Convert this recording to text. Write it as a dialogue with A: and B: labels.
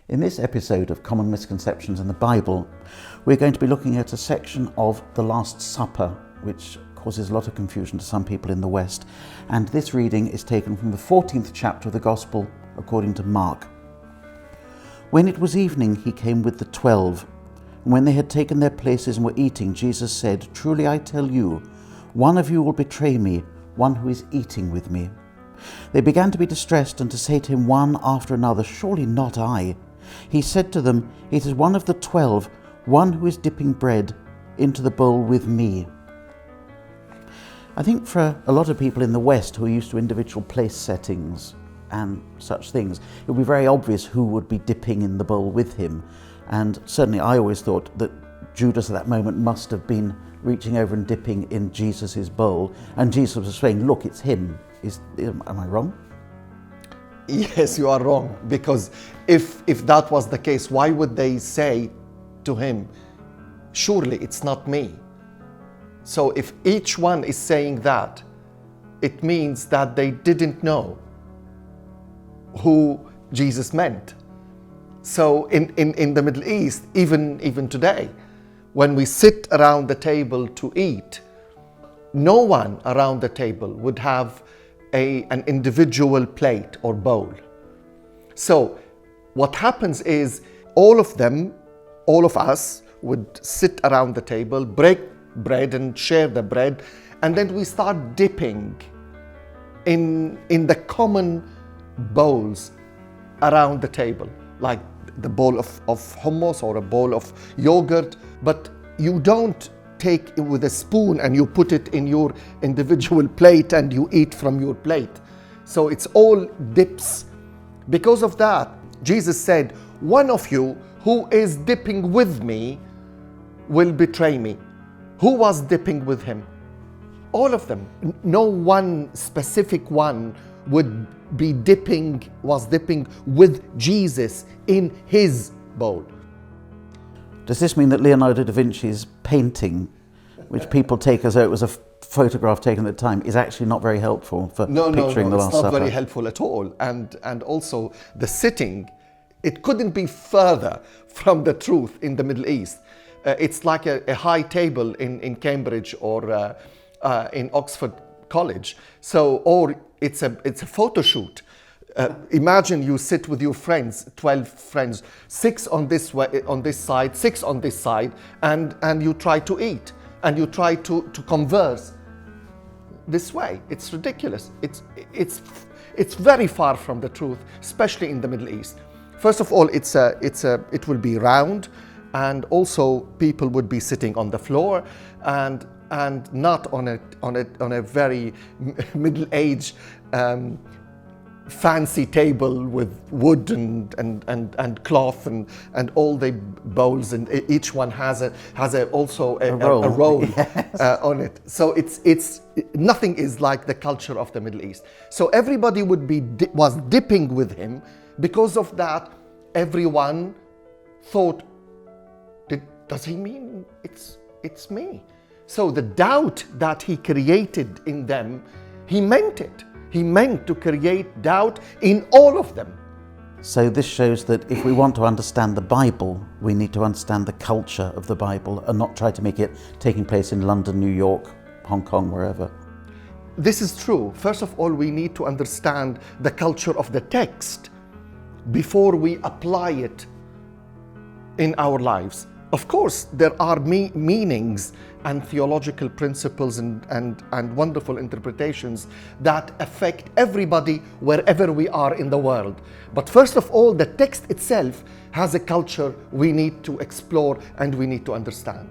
A: In this episode of Common Misconceptions in the Bible, we're going to be looking at a section of the Last Supper, which causes a lot of confusion to some people in the West. And this reading is taken from the 14th chapter of the Gospel according to Mark. When it was evening, he came with the 12. And when they had taken their places and were eating, Jesus said, "Truly I tell you, one of you will betray me, one who is eating with me." They began to be distressed and to say to him one after another, "Surely not I." He said to them, "It is one of the 12, one who is dipping bread into the bowl with me." I think for a lot of people in the West who are used to individual place settings and such things, it would be very obvious who would be dipping in the bowl with him. And certainly I always thought that Judas at that moment must have been reaching over and dipping in Jesus's bowl, and Jesus was saying, "Look, it's him." Am I wrong?
B: Yes, you are wrong, because if that was the case, why would they say to him, "Surely it's not me"? So if each one is saying that, it means that they didn't know who Jesus meant. So in the Middle East, even today, when we sit around the table to eat, no one around the table would have an individual plate or bowl. So what happens is all of us would sit around the table, break bread and share the bread, and then we start dipping in the common bowls around the table, like the bowl of hummus or a bowl of yogurt, but you don't take it with a spoon and you put it in your individual plate and you eat from your plate. So it's all dips. Because of that, Jesus said, "One of you who is dipping with me will betray me." Who was dipping with him? All of them. No one specific one was dipping with Jesus in his bowl.
A: Does this mean that Leonardo da Vinci's painting, which people take as though it was a photograph taken at the time, is actually not very helpful for picturing the Last Supper?
B: It's not very helpful at all. And also the sitting, it couldn't be further from the truth in the Middle East. It's like a high table in Cambridge or in Oxford College. Or it's a photo shoot. Imagine you sit with your friends, 12 friends, 6 on this side, 6 on this side, and you try to eat and you try to converse this way. It's ridiculous. It's very far from the truth, especially in the Middle East. First of all, it will be round, and also people would be sitting on the floor and not on a very middle-aged fancy table with wood and cloth and all the bowls, and each one has also a roll
A: Yes.
B: On it. So it's nothing is like the culture of the Middle East. So everybody was dipping with him. Because of that, everyone thought, does he mean it's me? So the doubt that he created in them, he meant it. He meant to create doubt in all of them.
A: So this shows that if we want to understand the Bible, we need to understand the culture of the Bible and not try to make it taking place in London, New York, Hong Kong, wherever.
B: This is true. First of all, we need to understand the culture of the text before we apply it in our lives. Of course, there are meanings and theological principles and wonderful interpretations that affect everybody wherever we are in the world. But first of all, the text itself has a culture we need to explore and we need to understand.